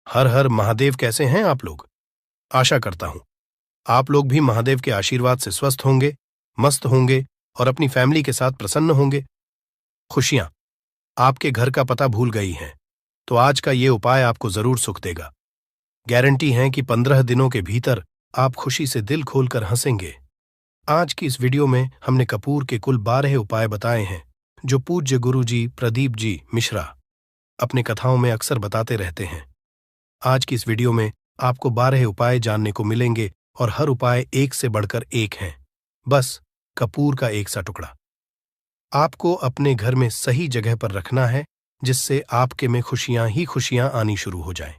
हर हर महादेव। कैसे हैं आप लोग? आशा करता हूं आप लोग भी महादेव के आशीर्वाद से स्वस्थ होंगे, मस्त होंगे और अपनी फैमिली के साथ प्रसन्न होंगे। खुशियां आपके घर का पता भूल गई हैं, तो आज का ये उपाय आपको जरूर सुख देगा। गारंटी है कि 15 दिनों के भीतर आप खुशी से दिल खोलकर हंसेंगे। आज की इस वीडियो में हमने कपूर के कुल 12 उपाय बताए हैं, जो पूज्य गुरु जी प्रदीप जी मिश्रा अपने कथाओं में अक्सर बताते रहते हैं। आज की इस वीडियो में आपको 12 उपाय जानने को मिलेंगे और हर उपाय एक से बढ़कर एक हैं। बस कपूर का एक सा टुकड़ा आपको अपने घर में सही जगह पर रखना है, जिससे आपके में खुशियां ही खुशियां आनी शुरू हो जाएं।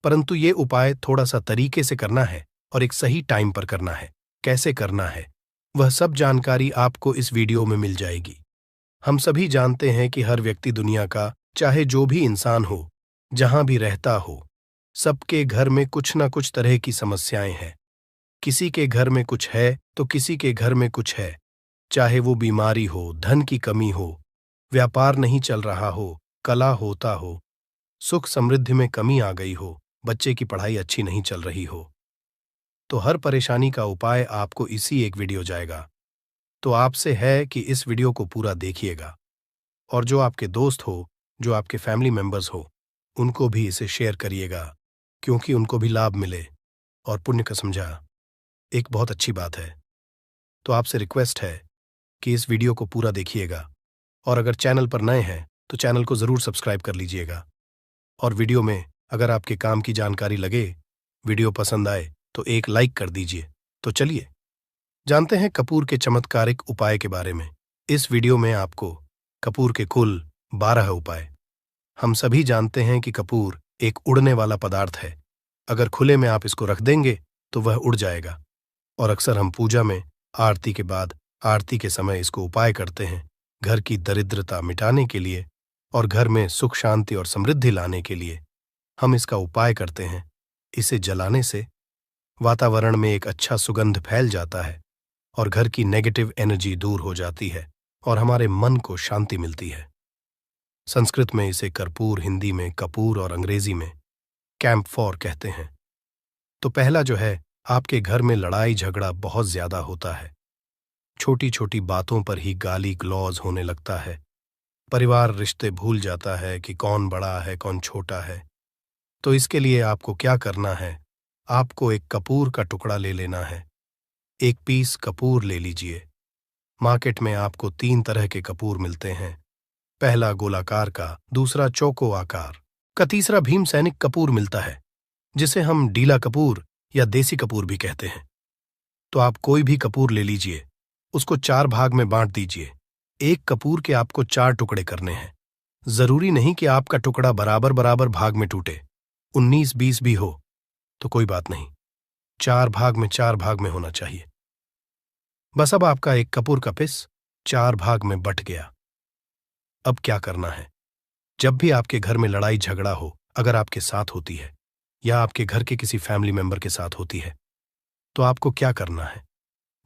परंतु ये उपाय थोड़ा सा तरीके से करना है और एक सही टाइम पर करना है। कैसे करना है, वह सब जानकारी आपको इस वीडियो में मिल जाएगी। हम सभी जानते हैं कि हर व्यक्ति दुनिया का, चाहे जो भी इंसान हो, जहां भी रहता हो, सबके घर में कुछ ना कुछ तरह की समस्याएं हैं। किसी के घर में कुछ है तो किसी के घर में कुछ है। चाहे वो बीमारी हो, धन की कमी हो, व्यापार नहीं चल रहा हो, कला होता हो, सुख समृद्धि में कमी आ गई हो, बच्चे की पढ़ाई अच्छी नहीं चल रही हो, तो हर परेशानी का उपाय आपको इसी एक वीडियो जाएगा। तो आपसे है कि इस वीडियो को पूरा देखिएगा और जो आपके दोस्त हो, जो आपके फैमिली मेंबर्स हो, उनको भी इसे शेयर करिएगा, क्योंकि उनको भी लाभ मिले और पुण्य का समझा एक बहुत अच्छी बात है। तो आपसे रिक्वेस्ट है कि इस वीडियो को पूरा देखिएगा और अगर चैनल पर नए हैं तो चैनल को जरूर सब्सक्राइब कर लीजिएगा। और वीडियो में अगर आपके काम की जानकारी लगे, वीडियो पसंद आए तो एक लाइक कर दीजिए। तो चलिए जानते हैं कपूर के चमत्कारिक उपाय के बारे में। इस वीडियो में आपको कपूर के कुल 12 उपाय। हम सभी जानते हैं कि कपूर एक उड़ने वाला पदार्थ है। अगर खुले में आप इसको रख देंगे तो वह उड़ जाएगा। और अक्सर हम पूजा में आरती के बाद, आरती के समय इसको उपाय करते हैं, घर की दरिद्रता मिटाने के लिए और घर में सुख शांति और समृद्धि लाने के लिए हम इसका उपाय करते हैं। इसे जलाने से वातावरण में एक अच्छा सुगंध फैल जाता है और घर की नेगेटिव एनर्जी दूर हो जाती है और हमारे मन को शांति मिलती है। संस्कृत में इसे कर्पूर, हिंदी में कपूर और अंग्रेजी में कैम्फोर कहते हैं। तो पहला जो है, आपके घर में लड़ाई झगड़ा बहुत ज्यादा होता है। छोटी छोटी बातों पर ही गाली गलौज होने लगता है। परिवार रिश्ते भूल जाता है कि कौन बड़ा है कौन छोटा है। तो इसके लिए आपको क्या करना है, आपको एक कपूर का टुकड़ा ले लेना है। एक पीस कपूर ले लीजिए। मार्केट में आपको 3 तरह के कपूर मिलते हैं। पहला गोलाकार का, दूसरा चौको आकार का, तीसरा भीम सैनिक कपूर मिलता है, जिसे हम डीला कपूर या देसी कपूर भी कहते हैं। तो आप कोई भी कपूर ले लीजिए, उसको 4 भाग में बांट दीजिए। एक कपूर के आपको 4 टुकड़े करने हैं। जरूरी नहीं कि आपका टुकड़ा बराबर बराबर भाग में टूटे, 19-20 भी हो तो कोई बात नहीं, 4 भाग में होना चाहिए। बस अब आपका एक कपूर का पिस 4 भाग में बट गया। अब क्या करना है, जब भी आपके घर में लड़ाई झगड़ा हो, अगर आपके साथ होती है या आपके घर के किसी फैमिली मेंबर के साथ होती है, तो आपको क्या करना है।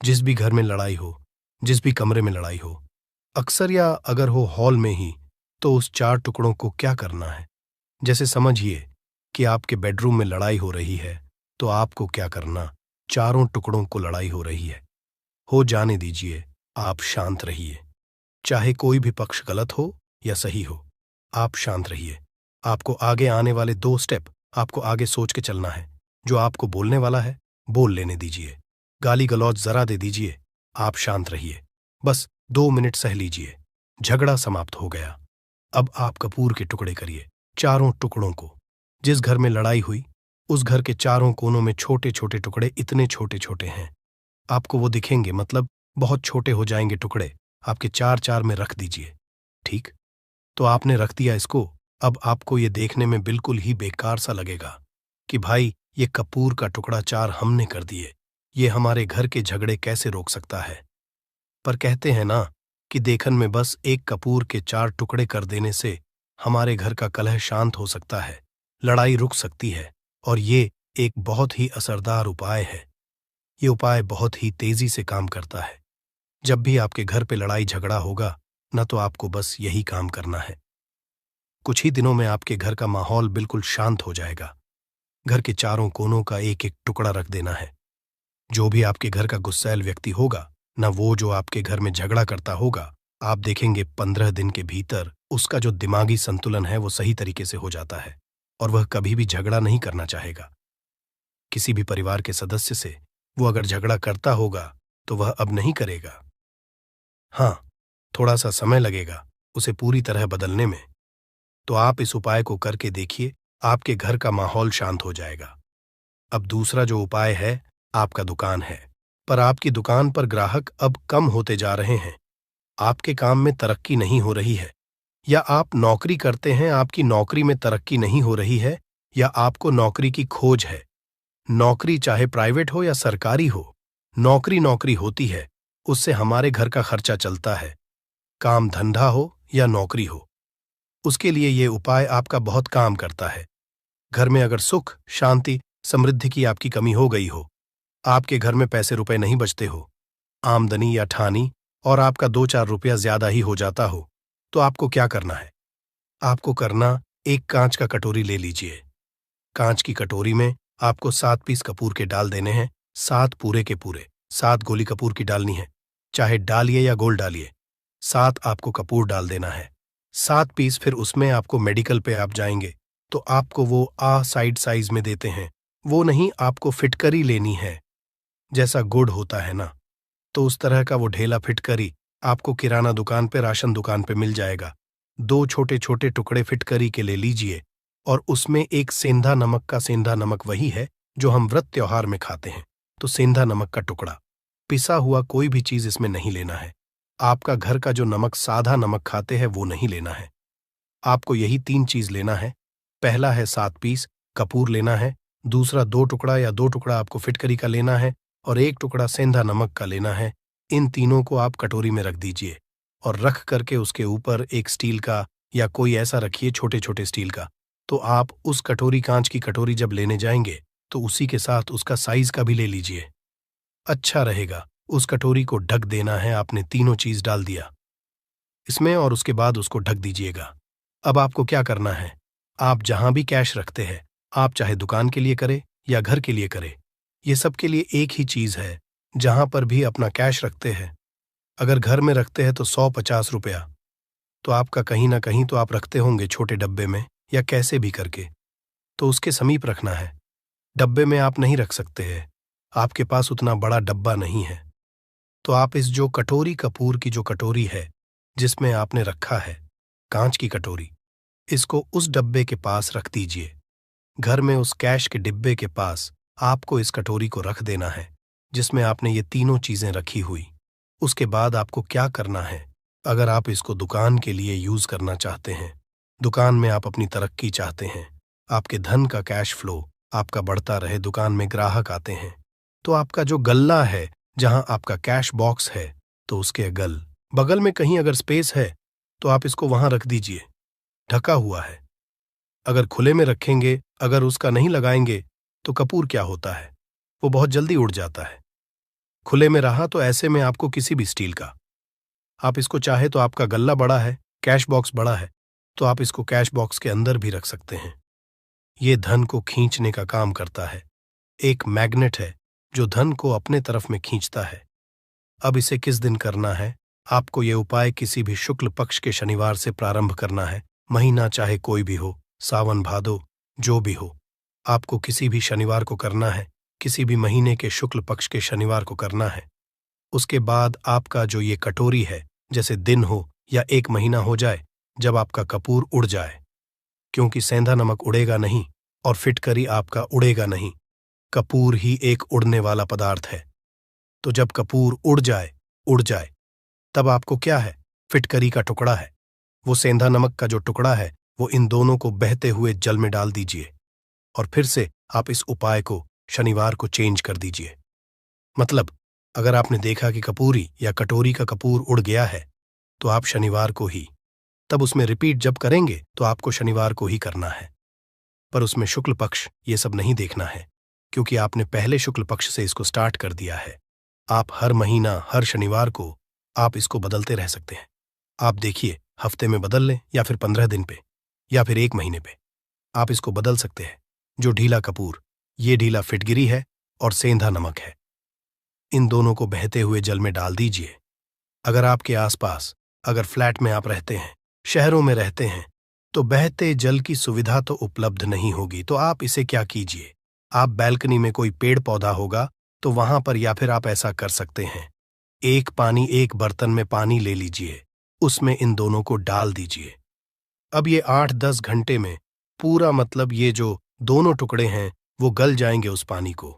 जिस भी घर में लड़ाई हो, जिस भी कमरे में लड़ाई हो, अक्सर या अगर हो हॉल में ही, तो उस 4 टुकड़ों को क्या करना है। जैसे समझिए कि आपके बेडरूम में लड़ाई हो रही है, तो आपको क्या करना, चारों टुकड़ों को लड़ाई हो रही है, हो जाने दीजिए, आप शांत रहिए। चाहे कोई भी पक्ष गलत हो या सही हो, आप शांत रहिए। आपको आगे आने वाले 2 स्टेप आपको आगे सोच के चलना है। जो आपको बोलने वाला है, बोल लेने दीजिए। गाली गलौज जरा दे दीजिए, आप शांत रहिए। बस 2 मिनट सह लीजिए, झगड़ा समाप्त हो गया। अब आप कपूर के टुकड़े करिए, चारों टुकड़ों को। जिस घर में लड़ाई हुई, उस घर के चारों कोनों में छोटे छोटे टुकड़े, इतने छोटे छोटे हैं आपको वो दिखेंगे, मतलब बहुत छोटे हो जाएंगे टुकड़े। आपके 4-4 में रख दीजिए। ठीक, तो आपने रख दिया इसको। अब आपको ये देखने में बिल्कुल ही बेकार सा लगेगा कि भाई ये कपूर का टुकड़ा 4 हमने कर दिए, ये हमारे घर के झगड़े कैसे रोक सकता है। पर कहते हैं ना कि देखन में बस एक कपूर के 4 टुकड़े कर देने से हमारे घर का कलह शांत हो सकता है, लड़ाई रुक सकती है। और ये एक बहुत ही असरदार उपाय है। ये उपाय बहुत ही तेजी से काम करता है। जब भी आपके घर पे लड़ाई झगड़ा होगा न, तो आपको बस यही काम करना है। कुछ ही दिनों में आपके घर का माहौल बिल्कुल शांत हो जाएगा। घर के चारों कोनों का एक एक टुकड़ा रख देना है। जो भी आपके घर का गुस्सैल व्यक्ति होगा, ना वो जो आपके घर में झगड़ा करता होगा, आप देखेंगे 15 दिन के भीतर उसका जो दिमागी संतुलन है वो सही तरीके से हो जाता है और वह कभी भी झगड़ा नहीं करना चाहेगा। किसी भी परिवार के सदस्य से वो अगर झगड़ा करता होगा तो वह अब नहीं करेगा। हाँ, थोड़ा सा समय लगेगा उसे पूरी तरह बदलने में। तो आप इस उपाय को करके देखिए, आपके घर का माहौल शांत हो जाएगा। अब दूसरा जो उपाय है, आपका दुकान है, पर आपकी दुकान पर ग्राहक अब कम होते जा रहे हैं। आपके काम में तरक्की नहीं हो रही है, या आप नौकरी करते हैं, आपकी नौकरी में तरक्की नहीं हो रही है, या आपको नौकरी की खोज है। नौकरी चाहे प्राइवेट हो या सरकारी हो, नौकरी नौकरी होती है, उससे हमारे घर का खर्चा चलता है। काम धंधा हो या नौकरी हो, उसके लिए ये उपाय आपका बहुत काम करता है। घर में अगर सुख, शांति, समृद्धि की आपकी कमी हो गई हो, आपके घर में पैसे रुपए नहीं बचते हो, आमदनी या ठानी और आपका 2-4 रुपया ज्यादा ही हो जाता हो, तो आपको क्या करना है? आपको करना, एक कांच का कटोरी ले लीजिए। कांच की कटोरी में आपको 7 पीस कपूर के डाल देने हैं, 7 पूरे के पूरे। 7 गोली कपूर की डालनी है, चाहे डालिए या गोल डालिए। 7 आपको कपूर डाल देना है। 7 पीस फिर उसमें आपको मेडिकल पे आप जाएंगे तो आपको वो साइड साइज में देते हैं, वो नहीं, आपको फिटकरी लेनी है। जैसा गुड़ होता है ना, तो उस तरह का वो ढेला फिटकरी आपको किराना दुकान पे, राशन दुकान पे मिल जाएगा। 2 छोटे छोटे टुकड़े फिटकरी के ले लीजिए और उसमें एक सेंधा नमक का, सेंधा नमक वही है जो हम व्रत त्योहार में खाते हैं, तो सेंधा नमक का टुकड़ा। पिसा हुआ कोई भी चीज इसमें नहीं लेना है। आपका घर का जो नमक, साधा नमक खाते हैं, वो नहीं लेना है। आपको यही 3 चीज लेना है। पहला है 7 पीस कपूर लेना है, दूसरा 2 टुकड़ा या 2 टुकड़ा आपको फिटकरी का लेना है और 1 टुकड़ा सेंधा नमक का लेना है। इन तीनों को आप कटोरी में रख दीजिए और रख करके उसके ऊपर एक स्टील का या कोई ऐसा रखिए, छोटे छोटे स्टील का। तो आप उस कटोरी, कांच की कटोरी जब लेने जाएंगे तो उसी के साथ उसका साइज का भी ले लीजिए, अच्छा रहेगा। उस कटोरी को ढक देना है, आपने तीनों चीज डाल दिया इसमें और उसके बाद उसको ढक दीजिएगा। अब आपको क्या करना है, आप जहां भी कैश रखते हैं, आप चाहे दुकान के लिए करें या घर के लिए करें, ये सब के लिए एक ही चीज है। जहां पर भी अपना कैश रखते हैं, अगर घर में रखते हैं तो 100-50 रुपया, तो आपका कहीं ना कहीं तो आप रखते होंगे छोटे डब्बे में या कैसे भी करके, तो उसके समीप रखना है। डब्बे में आप नहीं रख सकते हैं, आपके पास उतना बड़ा डब्बा नहीं है, तो आप इस जो कटोरी, कपूर की जो कटोरी है जिसमें आपने रखा है, कांच की कटोरी, इसको उस डब्बे के पास रख दीजिए। घर में उस कैश के डिब्बे के पास आपको इस कटोरी को रख देना है जिसमें आपने ये तीनों चीजें रखी हुई। उसके बाद आपको क्या करना है, अगर आप इसको दुकान के लिए यूज करना चाहते हैं, दुकान में आप अपनी तरक्की चाहते हैं, आपके धन का कैश फ्लो आपका बढ़ता रहे, दुकान में ग्राहक आते हैं, तो आपका जो गल्ला है, जहां आपका कैश बॉक्स है, तो उसके बगल में कहीं अगर स्पेस है तो आप इसको वहां रख दीजिए। ढका हुआ है, अगर खुले में रखेंगे, अगर उसका नहीं लगाएंगे तो कपूर क्या होता है, वो बहुत जल्दी उड़ जाता है। खुले में रहा तो ऐसे में आपको किसी भी स्टील का, आप इसको चाहे तो, आपका गल्ला बड़ा है, कैश बॉक्स बड़ा है, तो आप इसको कैश बॉक्स के अंदर भी रख सकते हैं। ये धन को खींचने का काम करता है, एक मैग्नेट है जो धन को अपने तरफ में खींचता है। अब इसे किस दिन करना है, आपको ये उपाय किसी भी शुक्ल पक्ष के शनिवार से प्रारंभ करना है। महीना चाहे कोई भी हो, सावन भादो जो भी हो, आपको किसी भी शनिवार को करना है, किसी भी महीने के शुक्ल पक्ष के शनिवार को करना है। उसके बाद आपका जो ये कटोरी है, जैसे दिन हो या 1 महीना हो जाए जब आपका कपूर उड़ जाए, क्योंकि सेंधा नमक उड़ेगा नहीं और फिटकरी आपका उड़ेगा नहीं, कपूर ही एक उड़ने वाला पदार्थ है। तो जब कपूर उड़ जाए, तब आपको क्या है, फिटकरी का टुकड़ा है, वो सेंधा नमक का जो टुकड़ा है, वो इन दोनों को बहते हुए जल में डाल दीजिए और फिर से आप इस उपाय को शनिवार को चेंज कर दीजिए। मतलब अगर आपने देखा कि कपूरी या कटोरी का कपूर उड़ गया है, तो आप शनिवार को ही, तब उसमें रिपीट जब करेंगे तो आपको शनिवार को ही करना है, पर उसमें शुक्ल पक्ष ये सब नहीं देखना है, क्योंकि आपने पहले शुक्ल पक्ष से इसको स्टार्ट कर दिया है। आप हर महीना, हर शनिवार को आप इसको बदलते रह सकते हैं। आप देखिए, हफ्ते में बदल लें या फिर 15 दिन पे या फिर 1 महीने पे, आप इसको बदल सकते हैं। जो ढीला कपूर, ये ढीला फिटगिरी है और सेंधा नमक है। इन दोनों को बहते हुए जल में डाल दीजिए। अगर आपके आसपास, अगर फ्लैट में आप रहते हैं, शहरों में रहते हैं, तो बहते जल की सुविधा तो उपलब्ध नहीं होगी, तो आप इसे क्या कीजिए, आप बैल्कनी में कोई पेड़ पौधा होगा तो वहां पर, या फिर आप ऐसा कर सकते हैं, एक बर्तन में पानी ले लीजिए, उसमें इन दोनों को डाल दीजिए। अब ये 8-10 घंटे में पूरा, मतलब ये जो दोनों टुकड़े हैं वो गल जाएंगे उस पानी को।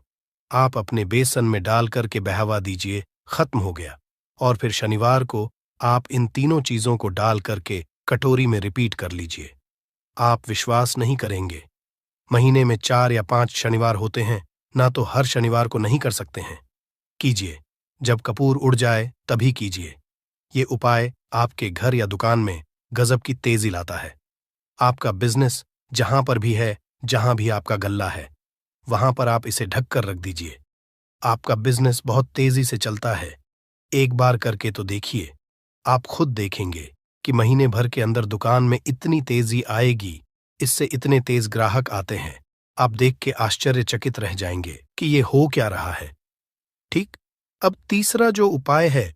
आप अपने बेसन में डाल करके बहावा दीजिए, खत्म हो गया। और फिर शनिवार को आप इन तीनों चीजों को डाल करके कटोरी में रिपीट कर लीजिए। आप विश्वास नहीं करेंगे, महीने में 4 या 5 शनिवार होते हैं, ना तो हर शनिवार को नहीं कर सकते हैं। कीजिए, जब कपूर उड़ जाए तभी कीजिए। ये उपाय आपके घर या दुकान में गजब की तेजी लाता है। आपका बिजनेस जहां पर भी है, जहां भी आपका गल्ला है, वहां पर आप इसे ढक कर रख दीजिए। आपका बिजनेस बहुत तेजी से चलता है। एक बार करके तो देखिए, आप खुद देखेंगे कि महीने भर के अंदर दुकान में इतनी तेजी आएगी, इससे इतने तेज ग्राहक आते हैं, आप देख के आश्चर्यचकित रह जाएंगे कि ये हो क्या रहा है। ठीक। अब तीसरा जो उपाय है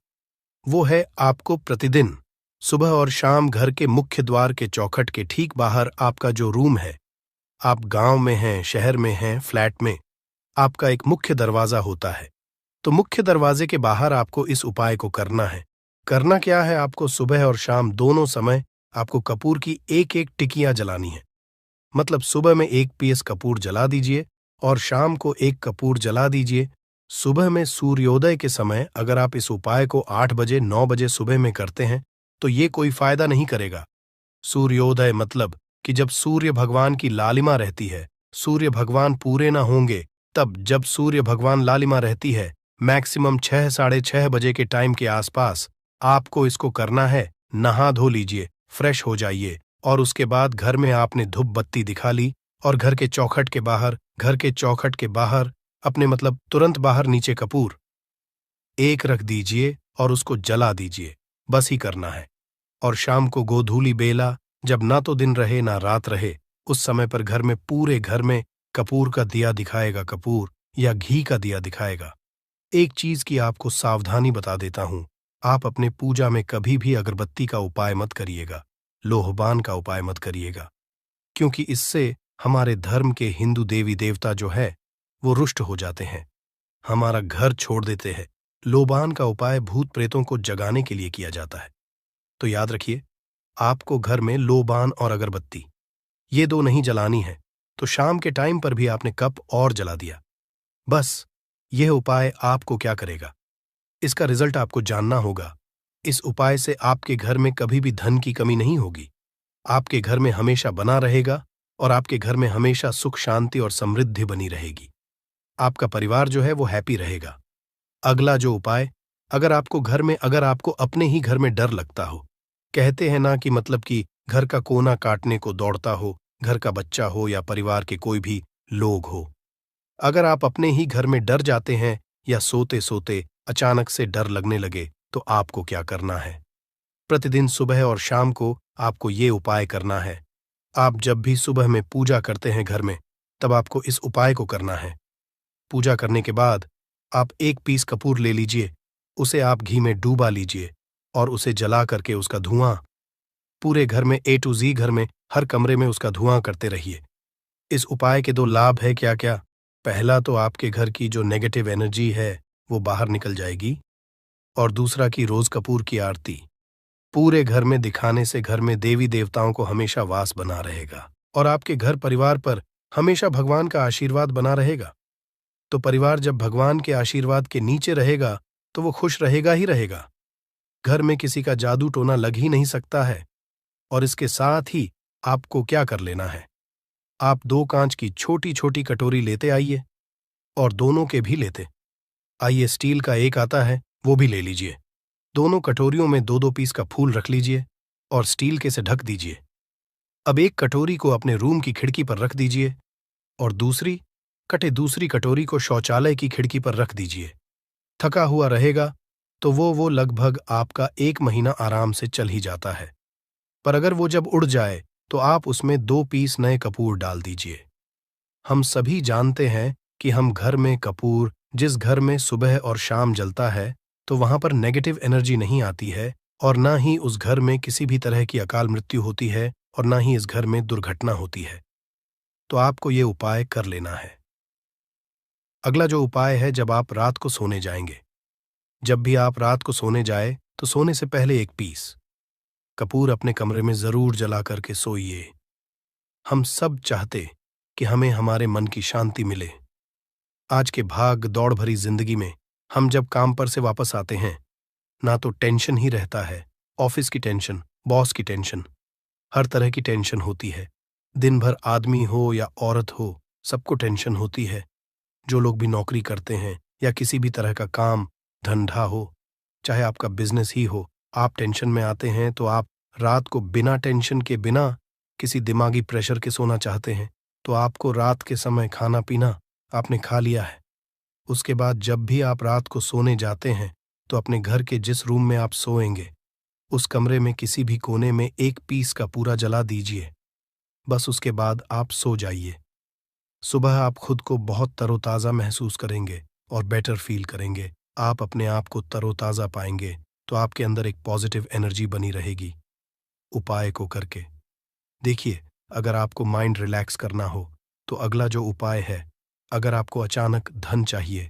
वो है, आपको प्रतिदिन सुबह और शाम घर के मुख्य द्वार के चौखट के ठीक बाहर आपका जो रूम है, आप गांव में हैं, शहर में हैं, फ्लैट में, आपका एक मुख्य दरवाजा होता है, तो मुख्य दरवाजे के बाहर आपको इस उपाय को करना है। करना क्या है, आपको सुबह और शाम दोनों समय आपको कपूर की एक एक टिकियां जलानी है। मतलब सुबह में 1 पीस कपूर जला दीजिए और शाम को 1 कपूर जला दीजिए। सुबह में सूर्योदय के समय अगर आप इस उपाय को 8 बजे 9 बजे सुबह में करते हैं तो ये कोई फायदा नहीं करेगा। सूर्योदय मतलब कि जब सूर्य भगवान की लालिमा रहती है, सूर्य भगवान पूरे ना होंगे तब, जब सूर्य भगवान लालिमा रहती है, मैक्सिमम 6 साढ़े 6 बजे के टाइम के आसपास आपको इसको करना है। नहा धो लीजिए, फ्रेश हो जाइए, और उसके बाद घर में आपने धूप बत्ती दिखा ली और घर के चौखट के बाहर अपने, मतलब तुरंत बाहर, नीचे कपूर एक रख दीजिए और उसको जला दीजिए। बस ही करना है। और शाम को गोधूली बेला, जब ना तो दिन रहे ना रात रहे, उस समय पर घर में, पूरे घर में कपूर का दिया दिखाएगा, कपूर या घी का दिया दिखाएगा। एक चीज की आपको सावधानी बता देता हूं, आप अपने पूजा में कभी भी अगरबत्ती का उपाय मत करिएगा, लोहबान का उपाय मत करिएगा, क्योंकि इससे हमारे धर्म के हिंदू देवी देवता जो है वो रुष्ट हो जाते हैं, हमारा घर छोड़ देते हैं। लोबान का उपाय भूत प्रेतों को जगाने के लिए किया जाता है। तो याद रखिए, आपको घर में लोबान और अगरबत्ती ये दो नहीं जलानी है, तो शाम के टाइम पर भी आपने कप और जला दिया। बस यह उपाय आपको क्या करेगा, इसका रिजल्ट आपको जानना होगा। इस उपाय से आपके घर में कभी भी धन की कमी नहीं होगी, आपके घर में हमेशा बना रहेगा और आपके घर में हमेशा सुख शांति और समृद्धि बनी रहेगी। आपका परिवार जो है वो हैप्पी रहेगा। अगला जो उपाय, अगर आपको अपने ही घर में डर लगता हो, कहते हैं ना कि मतलब कि घर का कोना काटने को दौड़ता हो, घर का बच्चा हो या परिवार के कोई भी लोग हो, अगर आप अपने ही घर में डर जाते हैं या सोते सोते अचानक से डर लगने लगे, तो आपको क्या करना है, प्रतिदिन सुबह और शाम को आपको ये उपाय करना है। आप जब भी सुबह में पूजा करते हैं घर में, तब आपको इस उपाय को करना है। पूजा करने के बाद आप 1 पीस कपूर ले लीजिए, उसे आप घी में डूबा लीजिए और उसे जला करके उसका धुआं पूरे घर में, A to Z घर में, हर कमरे में उसका धुआं करते रहिए। इस उपाय के 2 लाभ है क्या क्या। पहला तो आपके घर की जो नेगेटिव एनर्जी है वो बाहर निकल जाएगी, और दूसरा कि रोज कपूर की आरती पूरे घर में दिखाने से घर में देवी देवताओं को हमेशा वास बना रहेगा और आपके घर परिवार पर हमेशा भगवान का आशीर्वाद बना रहेगा। तो परिवार जब भगवान के आशीर्वाद के नीचे रहेगा तो वो खुश रहेगा ही रहेगा। घर में किसी का जादू टोना लग ही नहीं सकता है। और इसके साथ ही आपको क्या कर लेना है, आप 2 कांच की छोटी छोटी कटोरी लेते आइए, और दोनों के भी लेते आइए, स्टील का एक आता है वो भी ले लीजिए। दोनों कटोरियों में 2-2 पीस का फूल रख लीजिए और स्टील के से ढक दीजिए। अब एक कटोरी को अपने रूम की खिड़की पर रख दीजिए और दूसरी कटोरी को शौचालय की खिड़की पर रख दीजिए। थका हुआ रहेगा तो वो लगभग आपका 1 महीना आराम से चल ही जाता है। पर अगर वो जब उड़ जाए तो आप उसमें 2 पीस नए कपूर डाल दीजिए। हम सभी जानते हैं कि हम घर में कपूर, जिस घर में सुबह और शाम जलता है, तो वहां पर नेगेटिव एनर्जी नहीं आती है, और ना ही उस घर में किसी भी तरह की अकाल मृत्यु होती है, और ना ही इस घर में दुर्घटना होती है। तो आपको ये उपाय कर लेना है। अगला जो उपाय है, जब आप रात को सोने जाएंगे, जब भी आप रात को सोने जाए तो सोने से पहले एक पीस कपूर अपने कमरे में जरूर जला करके सोइए। हम सब चाहते कि हमें हमारे मन की शांति मिले। आज के भाग दौड़ भरी जिंदगी में हम जब काम पर से वापस आते हैं, ना तो टेंशन ही रहता है, ऑफिस की टेंशन, बॉस की टेंशन, हर तरह की टेंशन होती है। दिन भर आदमी हो या औरत हो, सबको टेंशन होती है। जो लोग भी नौकरी करते हैं या किसी भी तरह का काम धंधा हो, चाहे आपका बिजनेस ही हो, आप टेंशन में आते हैं तो आप रात को बिना टेंशन के, बिना किसी दिमागी प्रेशर के सोना चाहते हैं। तो आपको रात के समय खाना पीना आपने खा लिया है। उसके बाद जब भी आप रात को सोने जाते हैं तो अपने घर के जिस रूम में आप सोएंगे, उस कमरे में किसी भी कोने में एक पीस का पूरा जला दीजिए। बस उसके बाद आप सो जाइए। सुबह आप खुद को बहुत तरोताज़ा महसूस करेंगे और बेटर फील करेंगे। आप अपने आप को तरोताज़ा पाएंगे, तो आपके अंदर एक पॉजिटिव एनर्जी बनी रहेगी। उपाय को करके देखिए। अगर आपको माइंड रिलैक्स करना हो तो अगला जो उपाय है, अगर आपको अचानक धन चाहिए,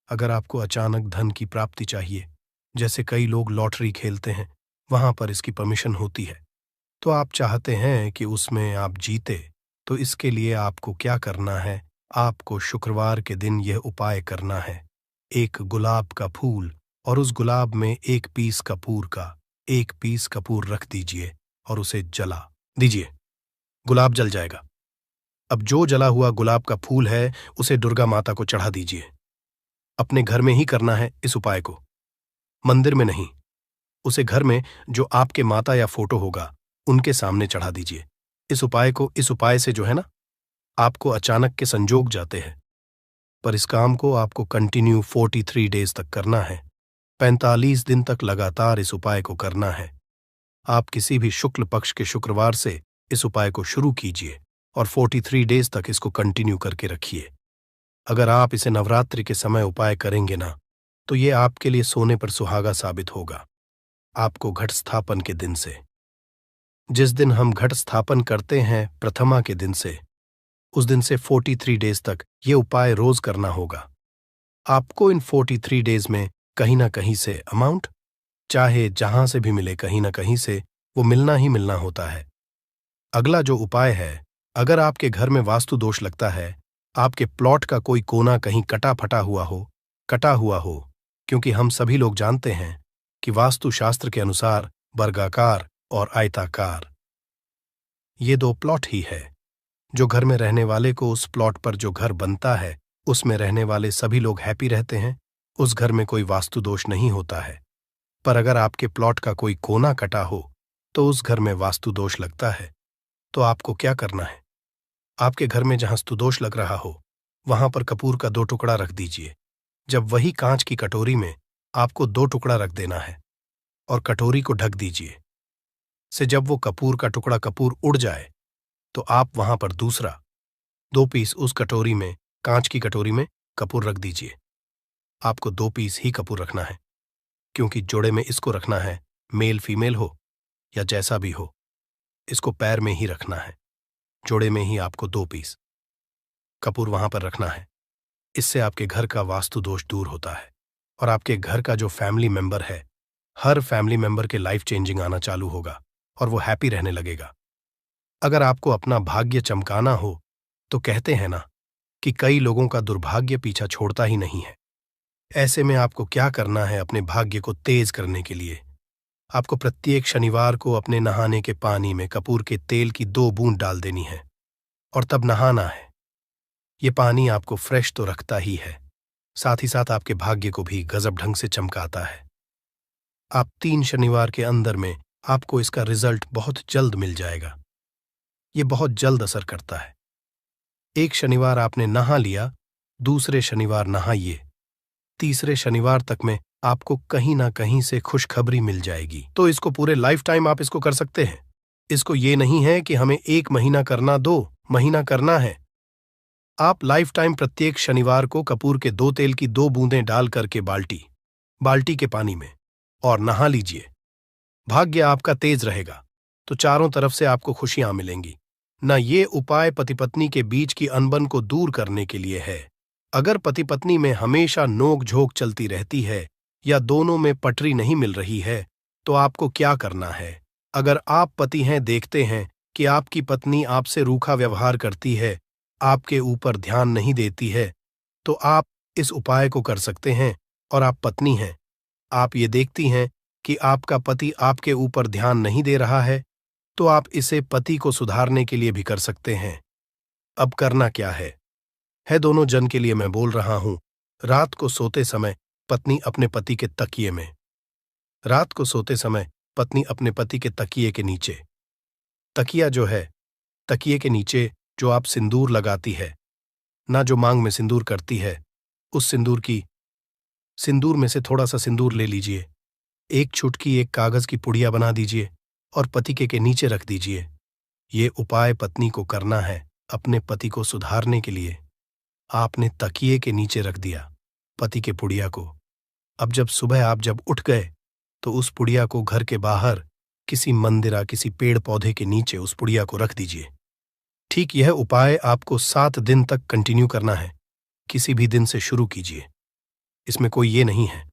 अगर आपको अचानक धन की प्राप्ति चाहिए, जैसे कई लोग लॉटरी खेलते हैं, वहां पर इसकी परमिशन होती है, तो आप चाहते हैं कि उसमें आप जीते, तो इसके लिए आपको क्या करना है? आपको शुक्रवार के दिन यह उपाय करना है। एक गुलाब का फूल और उस गुलाब में एक पीस कपूर का, एक पीस कपूर रख दीजिए और उसे जला दीजिए। गुलाब जल जाएगा। अब जो जला हुआ गुलाब का फूल है, उसे दुर्गा माता को चढ़ा दीजिए। अपने घर में ही करना है इस उपाय को, मंदिर में नहीं। उसे घर में जो आपके माता या फोटो होगा, उनके सामने चढ़ा दीजिए। इस उपाय से जो है ना, आपको अचानक के संजोग जाते हैं। पर इस काम को आपको कंटिन्यू 43 डेज तक करना है। 45 दिन तक लगातार इस उपाय को करना है। आप किसी भी शुक्ल पक्ष के शुक्रवार से इस उपाय को शुरू कीजिए और 43 डेज तक इसको कंटिन्यू करके रखिए। अगर आप इसे नवरात्रि के समय उपाय करेंगे ना, तो ये आपके लिए सोने पर सुहागा साबित होगा। आपको घट स्थापन के दिन से, जिस दिन हम घट स्थापन करते हैं प्रथमा के दिन से, उस दिन से 43 डेज तक ये उपाय रोज करना होगा। आपको इन 43 डेज में कहीं ना कहीं से अमाउंट, चाहे जहां से भी मिले, कहीं ना कहीं से वो मिलना ही मिलना होता है। अगला जो उपाय है, अगर आपके घर में वास्तु दोष लगता है, आपके प्लॉट का कोई कोना कहीं कटा हुआ हो, क्योंकि हम सभी लोग जानते हैं कि वास्तु शास्त्र के अनुसार वर्गाकार और आयताकार ये दो प्लॉट ही है। जो घर में रहने वाले को, उस प्लॉट पर जो घर बनता है, उसमें रहने वाले सभी लोग हैप्पी रहते हैं, उस घर में कोई वास्तु दोष नहीं होता है। पर अगर आपके प्लॉट का कोई कोना कटा हो तो उस घर में वास्तु दोष लगता है। तो आपको क्या करना है? आपके घर में जहां स्तुदोष लग रहा हो, वहां पर कपूर का 2 टुकड़ा रख दीजिए। जब वही कांच की कटोरी में आपको 2 टुकड़ा रख देना है और कटोरी को ढक दीजिए। से जब वो कपूर का टुकड़ा कपूर उड़ जाए, तो आप वहां पर दूसरा 2 पीस उस कटोरी में, कांच की कटोरी में कपूर रख दीजिए। आपको 2 पीस ही कपूर रखना है, क्योंकि जोड़े में इसको रखना है, मेल फीमेल हो या जैसा भी हो, इसको पैर में ही रखना है। जोड़े में ही आपको 2 पीस कपूर वहां पर रखना है। इससे आपके घर का वास्तु दोष दूर होता है और आपके घर का जो फैमिली मेंबर है, हर फैमिली मेंबर के लाइफ चेंजिंग आना चालू होगा और वो हैप्पी रहने लगेगा। अगर आपको अपना भाग्य चमकाना हो, तो कहते हैं ना कि कई लोगों का दुर्भाग्य पीछा छोड़ता ही नहीं है। ऐसे में आपको क्या करना है अपने भाग्य को तेज करने के लिए? आपको प्रत्येक शनिवार को अपने नहाने के पानी में कपूर के तेल की 2 बूंद डाल देनी है और तब नहाना है। ये पानी आपको फ्रेश तो रखता ही है, साथ ही साथ आपके भाग्य को भी गजब ढंग से चमकाता है। आप 3 शनिवार के अंदर में आपको इसका रिजल्ट बहुत जल्द मिल जाएगा। ये बहुत जल्द असर करता है। एक शनिवार आपने नहा लिया, दूसरे शनिवार नहाइए, तीसरे शनिवार तक में आपको कहीं ना कहीं से खुशखबरी मिल जाएगी। तो इसको पूरे लाइफ टाइम आप इसको कर सकते हैं। इसको ये नहीं है कि हमें 1 महीना करना, 2 महीना करना है। आप लाइफ टाइम प्रत्येक शनिवार को कपूर के 2 तेल की 2 बूंदें डाल करके बाल्टी के पानी में और नहा लीजिए। भाग्य आपका तेज रहेगा तो चारों तरफ से आपको खुशियां मिलेंगी। न ये उपाय पति पत्नी के बीच की अनबन को दूर करने के लिए है। अगर पति पत्नी में हमेशा नोक झोंक चलती रहती है या दोनों में पटरी नहीं मिल रही है तो आपको क्या करना है? अगर आप पति हैं, देखते हैं कि आपकी पत्नी आपसे रूखा व्यवहार करती है, आपके ऊपर ध्यान नहीं देती है, तो आप इस उपाय को कर सकते हैं। और आप पत्नी हैं, आप ये देखती हैं कि आपका पति आपके ऊपर ध्यान नहीं दे रहा है, तो आप इसे पति को सुधारने के लिए भी कर सकते हैं। अब करना क्या है दोनों जन के लिए मैं बोल रहा हूं। रात को सोते समय पत्नी अपने पति के तकिए में, रात को सोते समय पत्नी अपने पति के तकिए के नीचे, तकिया जो है, तकिए के नीचे जो आप सिंदूर लगाती है, ना जो मांग में सिंदूर करती है, उस सिंदूर में से थोड़ा सा सिंदूर ले लीजिए, एक चुटकी एक कागज की पुड़िया बना दीजिए और पति के नीचे रख दीजिए। ये उपाय पत्नी को करना है अपने पति को सुधारने के लिए। आपने तकिए के नीचे रख दिया पति के पुड़िया को। अब जब सुबह आप जब उठ गए तो उस पुड़िया को घर के बाहर किसी मंदिरा, किसी पेड़ पौधे के नीचे उस पुड़िया को रख दीजिए। ठीक यह उपाय आपको 7 दिन तक कंटिन्यू करना है। किसी भी दिन से शुरू कीजिए, इसमें कोई ये नहीं है,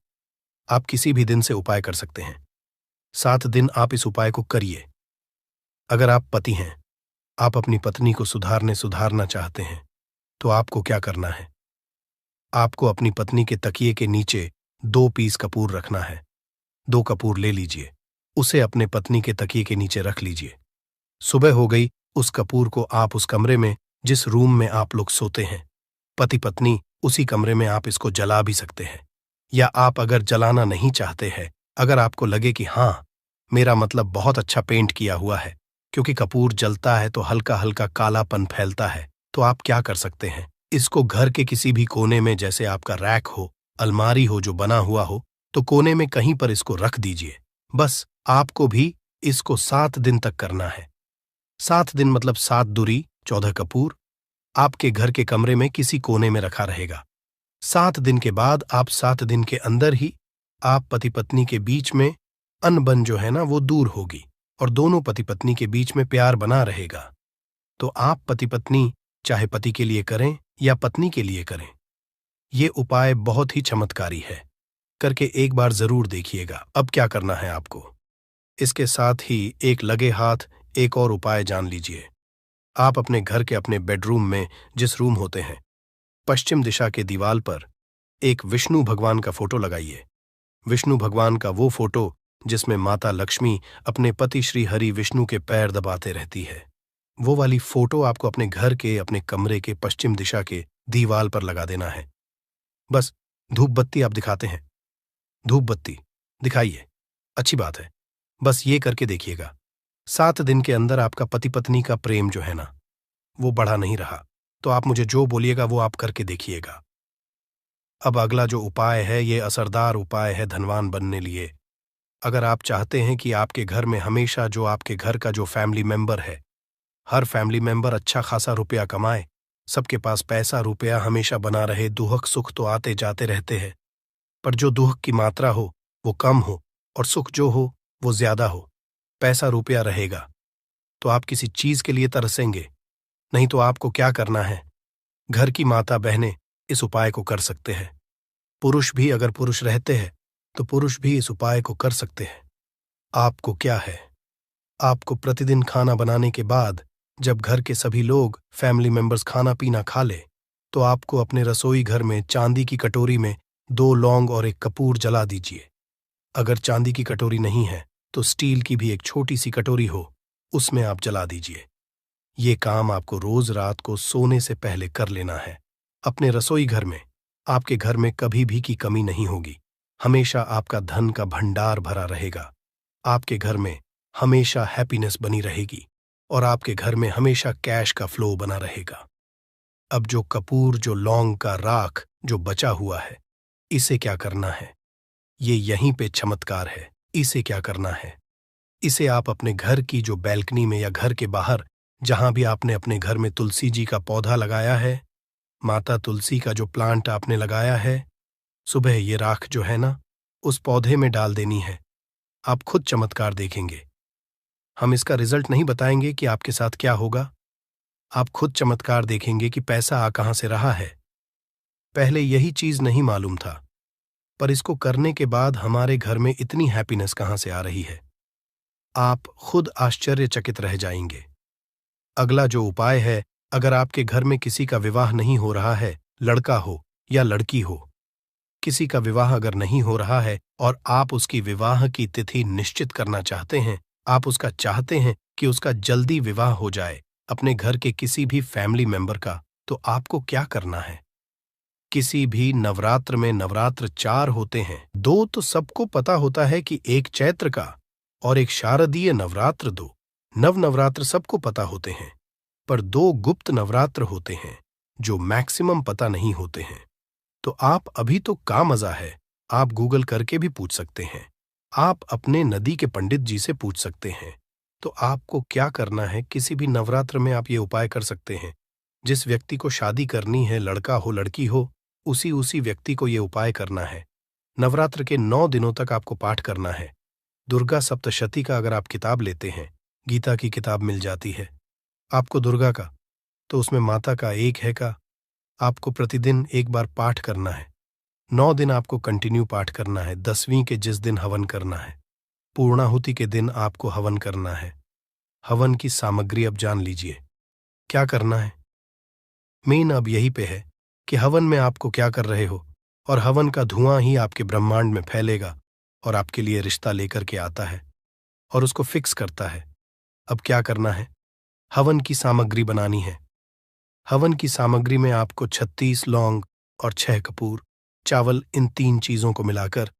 आप किसी भी दिन से उपाय कर सकते हैं। 7 दिन आप इस उपाय को करिए। अगर आप पति हैं, आप अपनी पत्नी को सुधारना चाहते हैं, तो आपको क्या करना है? आपको अपनी पत्नी के तकिए के नीचे 2 पीस कपूर रखना है। 2 कपूर ले लीजिए, उसे अपने पत्नी के तकिए के नीचे रख लीजिए। सुबह हो गई, उस कपूर को आप उस कमरे में, जिस रूम में आप लोग सोते हैं, पति पत्नी, उसी कमरे में आप इसको जला भी सकते हैं। या आप अगर जलाना नहीं चाहते हैं, अगर आपको लगे कि हाँ, मेरा मतलब बहुत अच्छा पेंट किया हुआ है, क्योंकि कपूर जलता है तो हल्का हल्का कालापन फैलता है, तो आप क्या कर सकते हैं? इसको घर के किसी भी कोने में, जैसे आपका रैक हो, अलमारी हो जो बना हुआ हो, तो कोने में कहीं पर इसको रख दीजिए। बस आपको भी इसको 7 दिन तक करना है। 7 दिन मतलब 7 दूरी 14 कपूर आपके घर के कमरे में किसी कोने में रखा रहेगा। 7 दिन के बाद, आप 7 दिन के अंदर ही आप पति पत्नी के बीच में अनबन जो है ना वो दूर होगी और दोनों पति पत्नी के बीच में प्यार बना रहेगा। तो आप पति पत्नी चाहे पति के लिए करें या पत्नी के लिए करें, ये उपाय बहुत ही चमत्कारी है। करके एक बार जरूर देखिएगा। अब क्या करना है आपको? इसके साथ ही एक लगे हाथ एक और उपाय जान लीजिए। आप अपने घर के अपने बेडरूम में, जिस रूम होते हैं, पश्चिम दिशा के दीवार पर एक विष्णु भगवान का फोटो लगाइए। विष्णु भगवान का वो फोटो जिसमें माता लक्ष्मी अपने पति श्री हरि विष्णु के पैर दबाते रहती है, वो वाली फोटो आपको अपने घर के, अपने कमरे के पश्चिम दिशा के दीवार पर लगा देना है। बस धूप बत्ती आप दिखाते हैं, धूप बत्ती दिखाइए, अच्छी बात है। बस ये करके देखिएगा। 7 दिन के अंदर आपका पति पत्नी का प्रेम जो है ना, वो बढ़ा नहीं रहा, तो आप मुझे जो बोलिएगा वो आप करके देखिएगा। अब अगला जो उपाय है, ये असरदार उपाय है धनवान बनने लिए। अगर आप चाहते हैं कि आपके घर में हमेशा जो आपके घर का जो फैमिली मेंबर है, हर फैमिली मेंबर अच्छा खासा रुपया कमाए, सबके पास पैसा रुपया हमेशा बना रहे, दुख सुख तो आते जाते रहते हैं, पर जो दुख की मात्रा हो वो कम हो और सुख जो हो वो ज्यादा हो, पैसा रुपया रहेगा, तो आप किसी चीज के लिए तरसेंगे। नहीं तो आपको क्या करना है? घर की माता बहनें इस उपाय को कर सकते हैं। पुरुष भी, अगर पुरुष रहते हैं तो पुरुष भी इस उपाय को कर सकते हैं। आपको क्या है? आपको प्रतिदिन खाना बनाने के बाद, जब घर के सभी लोग फैमिली मेंबर्स खाना पीना खा ले, तो आपको अपने रसोई घर में चांदी की कटोरी में 2 लौंग और 1 कपूर जला दीजिए। अगर चांदी की कटोरी नहीं है तो स्टील की भी एक छोटी सी कटोरी हो, उसमें आप जला दीजिए। ये काम आपको रोज रात को सोने से पहले कर लेना है। अपने रसोई घर में, आपके घर में कभी भी की कमी नहीं होगी। हमेशा आपका धन का भंडार भरा रहेगा। आपके घर में हमेशा हैप्पीनेस बनी रहेगी और आपके घर में हमेशा कैश का फ्लो बना रहेगा। अब जो कपूर, जो लौंग का राख जो बचा हुआ है, इसे क्या करना है? ये यहीं पे चमत्कार है। इसे क्या करना है? इसे आप अपने घर की जो बैल्कनी में या घर के बाहर, जहां भी आपने अपने घर में तुलसी जी का पौधा लगाया है, माता तुलसी का जो प्लांट आपने लगाया है, सुबह ये राख जो है ना, उस पौधे में डाल देनी है। आप खुद चमत्कार देखेंगे। हम इसका रिजल्ट नहीं बताएंगे कि आपके साथ क्या होगा। आप खुद चमत्कार देखेंगे कि पैसा आ कहां से रहा है। पहले यही चीज नहीं मालूम था, पर इसको करने के बाद हमारे घर में इतनी हैप्पीनेस कहां से आ रही है, आप खुद आश्चर्यचकित रह जाएंगे। अगला जो उपाय है, अगर आपके घर में किसी का विवाह नहीं हो रहा है, लड़का हो या लड़की हो, किसी का विवाह अगर नहीं हो रहा है और आप उसकी विवाह की तिथि निश्चित करना चाहते हैं, आप उसका चाहते हैं कि उसका जल्दी विवाह हो जाए अपने घर के किसी भी फैमिली मेंबर का, तो आपको क्या करना है? किसी भी नवरात्र में नवरात्र 4 होते हैं। 2 तो सबको पता होता है कि एक चैत्र का और एक शारदीय नवरात्र 2 नवरात्र सबको पता होते हैं, पर 2 गुप्त नवरात्र होते हैं जो मैक्सिमम पता नहीं होते हैं। तो आप अभी तो का मजा है, आप गूगल करके भी पूछ सकते हैं, आप अपने नदी के पंडित जी से पूछ सकते हैं। तो आपको क्या करना है, किसी भी नवरात्र में आप ये उपाय कर सकते हैं। जिस व्यक्ति को शादी करनी है, लड़का हो लड़की हो, उसी व्यक्ति को ये उपाय करना है। नवरात्र के 9 दिनों तक आपको पाठ करना है। दुर्गा सप्तशती का अगर आप किताब लेते हैं, गीता की किताब मिल जाती है आपको दुर्गा का, तो उसमें माता का एक है का आपको प्रतिदिन एक बार पाठ करना है। 9 दिन आपको कंटिन्यू पाठ करना है। 10वीं के जिस दिन हवन करना है, पूर्णाहुति के दिन आपको हवन करना है। हवन की सामग्री अब जान लीजिए क्या करना है। मेन अब यही पे है कि हवन में आपको क्या कर रहे हो, और हवन का धुआं ही आपके ब्रह्मांड में फैलेगा और आपके लिए रिश्ता लेकर के आता है और उसको फिक्स करता है। अब क्या करना है, हवन की सामग्री बनानी है। हवन की सामग्री में आपको 36 लौंग और 6 कपूर, चावल, इन 3 चीजों को मिलाकर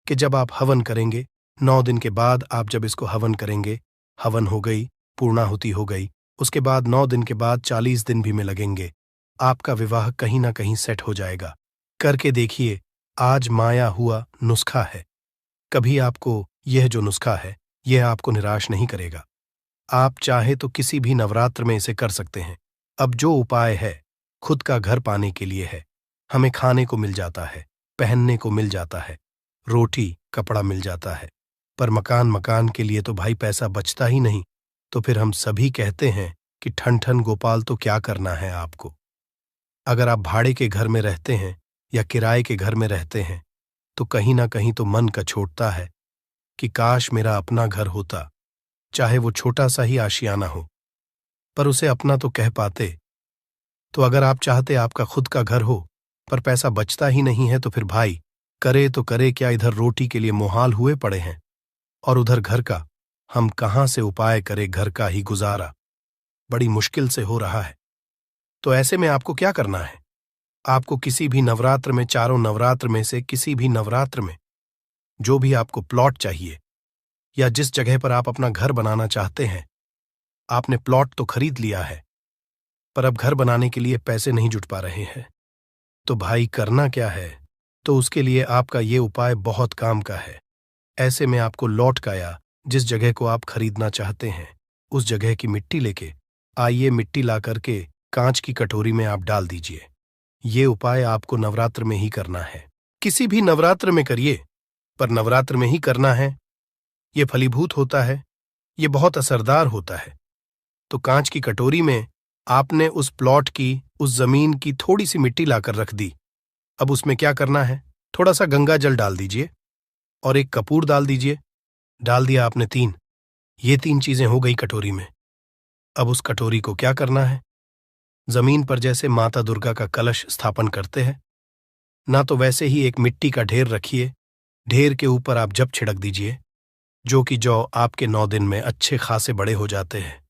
कि जब आप हवन करेंगे, 9 दिन के बाद आप जब इसको हवन करेंगे, हवन हो गई, पूर्णाहुति हो गई, उसके बाद 9 दिन के बाद 40 दिन भी में लगेंगे, आपका विवाह कहीं ना कहीं सेट हो जाएगा। करके देखिए, आज माया हुआ नुस्खा है। कभी आपको यह जो नुस्खा है, यह आपको निराश नहीं करेगा। आप चाहे तो किसी भी नवरात्र में इसे कर सकते हैं। अब जो उपाय है, खुद का घर पाने के लिए है। हमें खाने को मिल जाता है, पहनने को मिल जाता है, रोटी कपड़ा मिल जाता है, पर मकान के लिए तो भाई पैसा बचता ही नहीं। तो फिर हम सभी कहते हैं कि ठन ठन गोपाल, तो क्या करना है आपको। अगर आप भाड़े के घर में रहते हैं या किराए के घर में रहते हैं, तो कहीं ना कहीं तो मन कछोटता है कि काश मेरा अपना घर होता, चाहे वो छोटा सा ही आशियाना हो, पर उसे अपना तो कह पाते। तो अगर आप चाहते आपका खुद का घर हो, पर पैसा बचता ही नहीं है, तो फिर भाई करे तो करे क्या, इधर रोटी के लिए मुहाल हुए पड़े हैं और उधर घर का हम कहां से उपाय करें। घर का ही गुजारा बड़ी मुश्किल से हो रहा है। तो ऐसे में आपको क्या करना है, आपको किसी भी नवरात्र में, चारों नवरात्र में से किसी भी नवरात्र में जो भी आपको प्लॉट चाहिए या जिस जगह पर आप अपना घर बनाना चाहते हैं, आपने प्लॉट तो खरीद लिया है, पर अब घर बनाने के लिए पैसे नहीं जुट पा रहे हैं, तो भाई करना क्या है। तो उसके लिए आपका ये उपाय बहुत काम का है। ऐसे में आपको लौट का या जिस जगह को आप खरीदना चाहते हैं, उस जगह की मिट्टी लेके आइए, मिट्टी ला करके कांच की कटोरी में आप डाल दीजिए। ये उपाय आपको नवरात्र में ही करना है। किसी भी नवरात्र में करिए, पर नवरात्र में ही करना है। ये फलीभूत होता है, ये बहुत असरदार होता है। तो कांच की कटोरी में आपने उस प्लॉट की, उस जमीन की थोड़ी सी मिट्टी लाकर रख दी। अब उसमें क्या करना है, थोड़ा सा गंगा जल डाल दीजिए और एक कपूर डाल दीजिए। डाल दिया आपने 3, ये 3 चीजें हो गई कटोरी में। अब उस कटोरी को क्या करना है, जमीन पर जैसे माता दुर्गा का कलश स्थापन करते हैं ना, तो वैसे ही एक मिट्टी का ढेर रखिए। ढेर के ऊपर आप जब छिड़क दीजिए, जो कि जौ आपके 9 दिन में अच्छे खासे बड़े हो जाते हैं,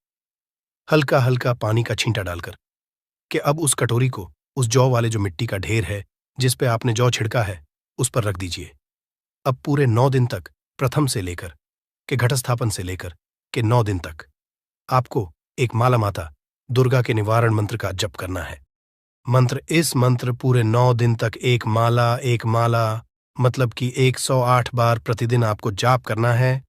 हल्का हल्का पानी का छींटा डालकर कि अब उस कटोरी को उस जौ वाले जो मिट्टी का ढेर है जिस पे आपने जौ छिड़का है, उस पर रख दीजिए। अब पूरे 9 दिन तक, प्रथम से लेकर के घटस्थापन से लेकर के 9 दिन तक, आपको एक माला माता दुर्गा के निवारण मंत्र का जप करना है। इस मंत्र पूरे 9 दिन तक एक माला मतलब कि 108 बार प्रतिदिन आपको जाप करना है।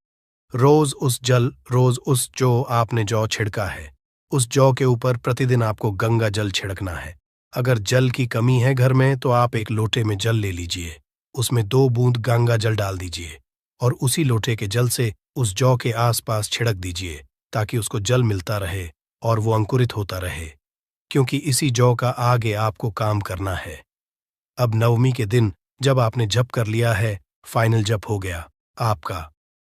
रोज उस जो आपने जौ छिड़का है, उस जौ के ऊपर प्रतिदिन आपको गंगा जल छिड़कना है। अगर जल की कमी है घर में तो आप एक लोटे में जल ले लीजिए, उसमें 2 बूंद गंगा जल डाल दीजिए और उसी लोटे के जल से उस जौ के आसपास छिड़क दीजिए ताकि उसको जल मिलता रहे और वो अंकुरित होता रहे, क्योंकि इसी जौ का आगे आपको काम करना है। अब नवमी के दिन जब आपने जप कर लिया है, फाइनल जप हो गया आपका।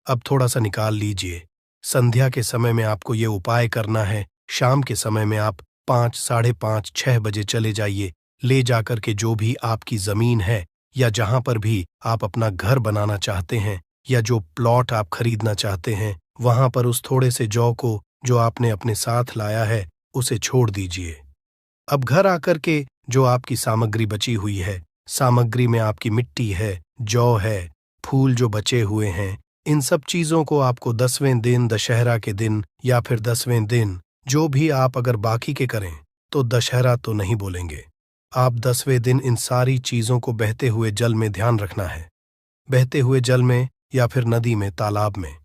अब थोड़ा सा निकाल लीजिए। संध्या के समय में आपको ये उपाय करना है। शाम के समय में आप 5, साढ़े 5, 6 बजे चले जाइए। ले जाकर के जो भी आपकी जमीन है या जहां पर भी आप अपना घर बनाना चाहते हैं या जो प्लॉट आप खरीदना चाहते हैं, वहां पर उस थोड़े से जौ को जो आपने अपने साथ लाया है उसे छोड़ दीजिए। अब घर आकर के जो आपकी सामग्री बची हुई है, सामग्री में आपकी मिट्टी है, जौ है, फूल जो बचे हुए हैं, इन सब चीजों को आपको 10वें दिन, दशहरा के दिन या फिर 10वें दिन, जो भी आप अगर बाकी के करें तो दशहरा तो नहीं बोलेंगे। आप 10वें दिन इन सारी चीजों को बहते हुए जल में ध्यान रखना है। बहते हुए जल में या फिर नदी में, तालाब में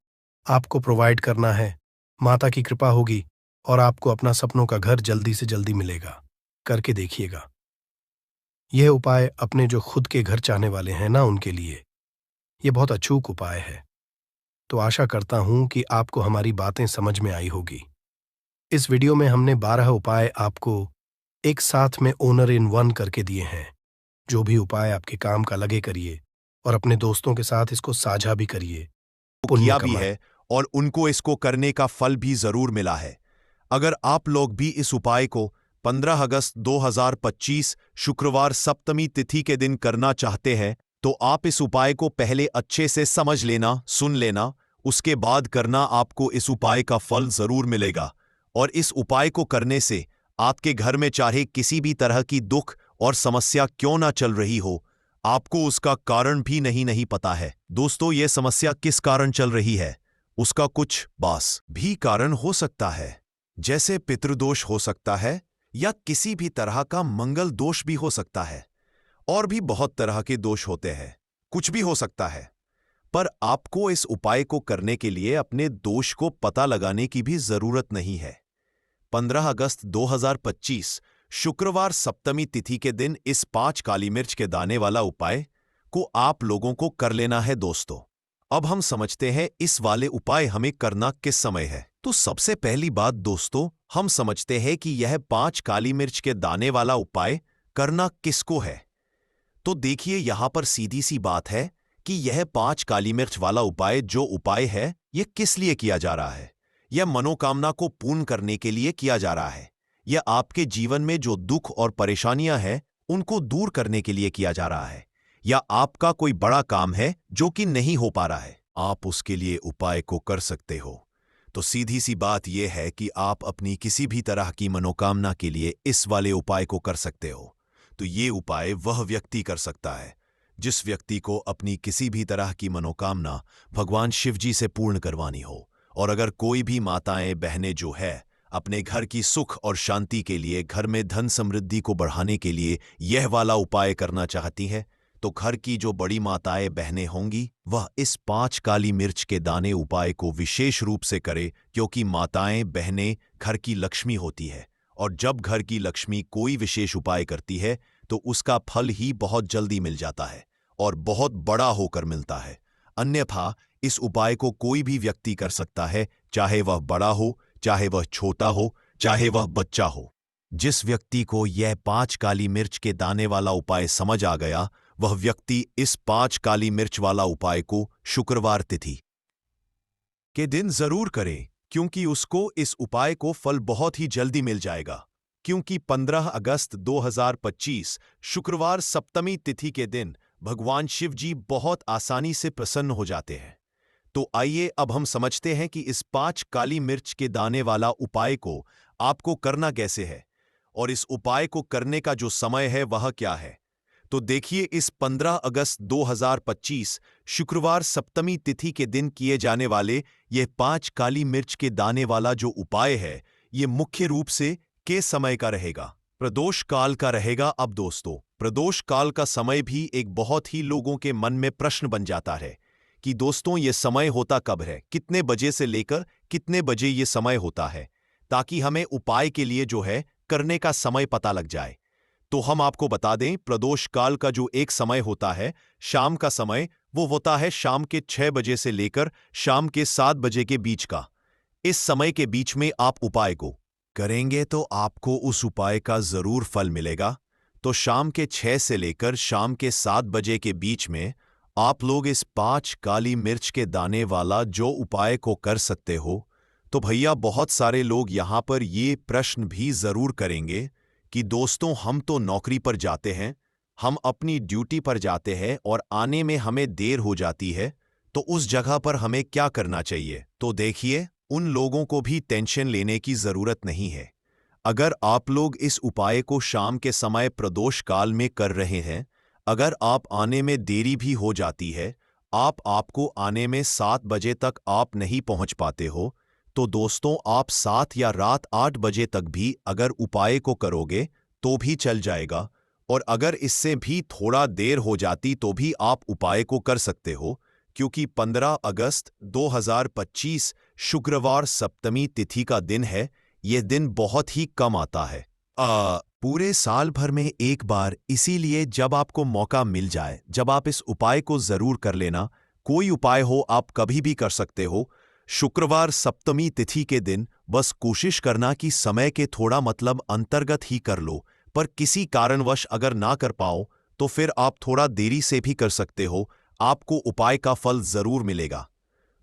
आपको प्रोवाइड करना है। माता की कृपा होगी और आपको अपना सपनों का घर जल्दी से जल्दी मिलेगा। करके देखिएगा। यह उपाय अपने जो खुद के घर चाहने वाले हैं ना, उनके लिए यह बहुत अचूक उपाय है। तो आशा करता हूं कि आपको हमारी बातें समझ में आई होगी। इस वीडियो में हमने 12 उपाय आपको एक साथ में ओनर इन वन करके दिए हैं। जो भी उपाय आपके काम का लगे करिए और अपने दोस्तों के साथ इसको साझा भी करिए। पुण्य किया भी कमाएं। है और उनको इसको करने का फल भी जरूर मिला है। अगर आप लोग भी इस उपाय को 15 अगस्त 2025 शुक्रवार सप्तमी तिथि के दिन करना चाहते हैं तो आप इस उपाय को पहले अच्छे से समझ लेना, सुन लेना, उसके बाद करना। आपको इस उपाय का फल जरूर मिलेगा और इस उपाय को करने से आपके घर में चाहे किसी भी तरह की दुख और समस्या क्यों ना चल रही हो, आपको उसका कारण भी नहीं पता है। दोस्तों, यह समस्या किस कारण चल रही है उसका कुछ बास भी कारण हो सकता है, जैसे पितृदोष हो सकता है या किसी भी तरह का मंगल दोष भी हो सकता है। और भी बहुत तरह के दोष होते हैं, कुछ भी हो सकता है। पर आपको इस उपाय को करने के लिए अपने दोष को पता लगाने की भी जरूरत नहीं है। 15 अगस्त 2025 शुक्रवार सप्तमी तिथि के दिन इस 5 काली मिर्च के दाने वाला उपाय को आप लोगों को कर लेना है। दोस्तों, अब हम समझते हैं इस वाले उपाय हमें करना किस समय है। तो सबसे पहली बात दोस्तों, हम समझते हैं कि यह 5 काली मिर्च के दाने वाला उपाय करना किसको है। तो देखिए, यहां पर सीधी सी बात है कि यह 5 काली मिर्च वाला उपाय जो उपाय है, यह किस लिए किया जा रहा है। यह मनोकामना को पूर्ण करने के लिए किया जा रहा है। यह आपके जीवन में जो दुख और परेशानियां हैं उनको दूर करने के लिए किया जा रहा है, या आपका कोई बड़ा काम है जो कि नहीं हो पा रहा है, आप उसके लिए उपाय को कर सकते हो। तो सीधी सी बात यह है कि आप अपनी किसी भी तरह की मनोकामना के लिए इस वाले उपाय को कर सकते हो। तो ये उपाय वह व्यक्ति कर सकता है जिस व्यक्ति को अपनी किसी भी तरह की मनोकामना भगवान शिव जी से पूर्ण करवानी हो। और अगर कोई भी माताएं बहनें जो है अपने घर की सुख और शांति के लिए, घर में धन समृद्धि को बढ़ाने के लिए यह वाला उपाय करना चाहती है, तो घर की जो बड़ी माताएं बहनें होंगी वह इस 5 काली मिर्च के दाने उपाय को विशेष रूप से करे, क्योंकि माताएं बहनें घर की लक्ष्मी होती है और जब घर की लक्ष्मी कोई विशेष उपाय करती है तो उसका फल ही बहुत जल्दी मिल जाता है और बहुत बड़ा होकर मिलता है। अन्यथा इस उपाय को कोई भी व्यक्ति कर सकता है, चाहे वह बड़ा हो, चाहे वह छोटा हो, चाहे वह बच्चा हो। जिस व्यक्ति को यह 5 काली मिर्च के दाने वाला उपाय समझ आ गया, वह व्यक्ति इस 5 काली मिर्च वाला उपाय को शुक्रवार तिथि के दिन जरूर करे, क्योंकि उसको इस उपाय को फल बहुत ही जल्दी मिल जाएगा। क्योंकि 15 अगस्त 2025 शुक्रवार सप्तमी तिथि के दिन भगवान शिव जी बहुत आसानी से प्रसन्न हो जाते हैं। तो आइए अब हम समझते हैं कि इस 5 काली मिर्च के दाने वाला उपाय को आपको करना कैसे है और इस उपाय को करने का जो समय है वह क्या है। तो देखिए, इस 15 अगस्त 2025 शुक्रवार सप्तमी तिथि के दिन किए जाने वाले यह 5 काली मिर्च के दाने वाला जो उपाय है, ये मुख्य रूप से के समय का रहेगा, प्रदोष काल का रहेगा। अब दोस्तों, प्रदोष काल का समय भी एक बहुत ही लोगों के मन में प्रश्न बन जाता है कि दोस्तों ये समय होता कब है, कितने बजे से लेकर कितने बजे ये समय होता है, ताकि हमें उपाय के लिए जो है करने का समय पता लग जाए। तो हम आपको बता दें, प्रदोष काल का जो एक समय होता है, शाम का समय, वो होता है शाम के 6 बजे से लेकर शाम के 7 बजे के बीच का। इस समय के बीच में आप उपाय को करेंगे तो आपको उस उपाय का जरूर फल मिलेगा। तो शाम के 6 से लेकर शाम के 7 बजे के बीच में आप लोग इस 5 काली मिर्च के दाने वाला जो उपाय को कर सकते हो। तो भैया, बहुत सारे लोग यहां पर ये प्रश्न भी जरूर करेंगे कि दोस्तों, हम तो नौकरी पर जाते हैं, हम अपनी ड्यूटी पर जाते हैं और आने में हमें देर हो जाती है, तो उस जगह पर हमें क्या करना चाहिए? तो देखिए, उन लोगों को भी टेंशन लेने की जरूरत नहीं है। अगर आप लोग इस उपाय को शाम के समय प्रदोष काल में कर रहे हैं, अगर आप आने में देरी भी हो जाती है, आपको आने में 7 बजे तक आप नहीं पहुंच पाते हो, तो दोस्तों, आप 7 या रात 8 बजे तक भी अगर उपाय को करोगे तो भी चल जाएगा। और अगर इससे भी थोड़ा देर हो जाती तो भी आप उपाय को कर सकते हो, क्योंकि 15 अगस्त 2025 शुक्रवार सप्तमी तिथि का दिन है। यह दिन बहुत ही कम आता है पूरे साल भर में एक बार, इसीलिए जब आपको मौका मिल जाए, जब आप इस उपाय को जरूर कर लेना। कोई उपाय हो, आप कभी भी कर सकते हो। शुक्रवार सप्तमी तिथि के दिन बस कोशिश करना कि समय के थोड़ा अंतर्गत ही कर लो, पर किसी कारणवश अगर ना कर पाओ तो फिर आप थोड़ा देरी से भी कर सकते हो, आपको उपाय का फल जरूर मिलेगा।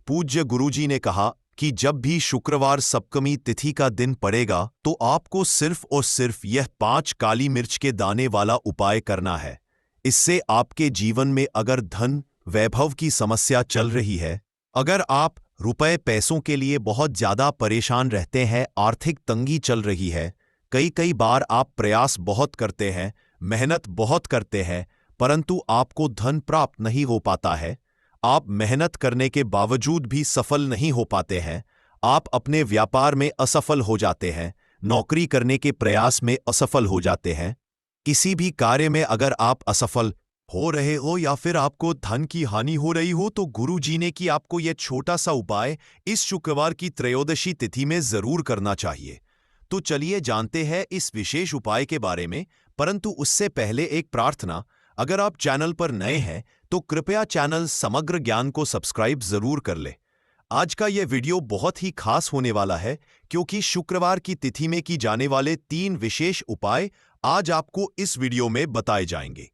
पूज्य गुरुजी ने कहा कि जब भी शुक्रवार सप्तमी तिथि का दिन पड़ेगा तो आपको सिर्फ और सिर्फ यह 5 काली मिर्च के दाने वाला उपाय करना है। इससे आपके जीवन में अगर धन वैभव की समस्या चल रही है, अगर आप रुपए पैसों के लिए बहुत ज्यादा परेशान रहते हैं, आर्थिक तंगी चल रही है, कई बार आप प्रयास बहुत करते हैं, मेहनत बहुत करते हैं, परंतु आपको धन प्राप्त नहीं हो पाता है, आप मेहनत करने के बावजूद भी सफल नहीं हो पाते हैं, आप अपने व्यापार में असफल हो जाते हैं, नौकरी करने के प्रयास में असफल हो जाते हैं, किसी भी कार्य में अगर आप असफल हो रहे हो या फिर आपको धन की हानि हो रही हो, तो गुरु जी ने कि आपको यह छोटा सा उपाय इस शुक्रवार की त्रयोदशी तिथि में जरूर करना चाहिए। तो चलिए जानते हैं इस विशेष उपाय के बारे में, परंतु उससे पहले एक प्रार्थना। अगर आप चैनल पर नए हैं तो कृपया चैनल समग्र ज्ञान को सब्सक्राइब जरूर कर ले। आज का यह वीडियो बहुत ही खास होने वाला है, क्योंकि शुक्रवार की तिथि में की जाने वाले 3 विशेष उपाय आज आपको इस वीडियो में बताए जाएंगे।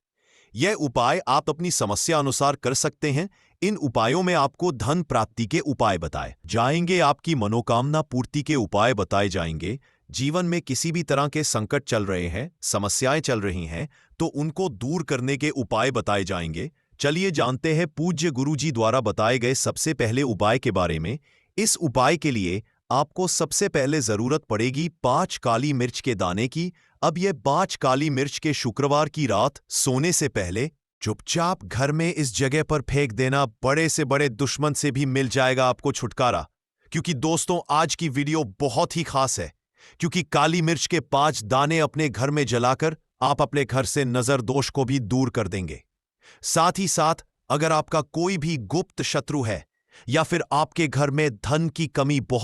यह उपाय आप अपनी समस्या अनुसार कर सकते हैं। इन उपायों में आपको धन प्राप्ति के उपाय बताए जाएंगे, आपकी मनोकामना पूर्ति के उपाय बताए जाएंगे। जीवन में किसी भी तरह के संकट चल रहे हैं, समस्याएं चल रही हैं, तो उनको दूर करने के उपाय बताए जाएंगे। चलिए जानते हैं पूज्य गुरुजी द्वारा बताए गए सबसे पहले उपाय के बारे में। इस उपाय के लिए आपको सबसे पहले जरूरत पड़ेगी 5 काली मिर्च के दाने की। अब यह 5 काली मिर्च के शुक्रवार की रात सोने से पहले चुपचाप घर में इस जगह पर फेंक देना। बड़े से बड़े दुश्मन से भी मिल जाएगा आपको छुटकारा। क्योंकि दोस्तों, आज की वीडियो बहुत ही खास है, क्योंकि काली मिर्च के 5 दाने अपने घर में जलाकर आप अपने घर से नजर दोष को भी दूर कर देंगे। साथ ही साथ अगर आपका कोई भी गुप्त शत्रु है या फिर आपके घर में धन की कमी बहुत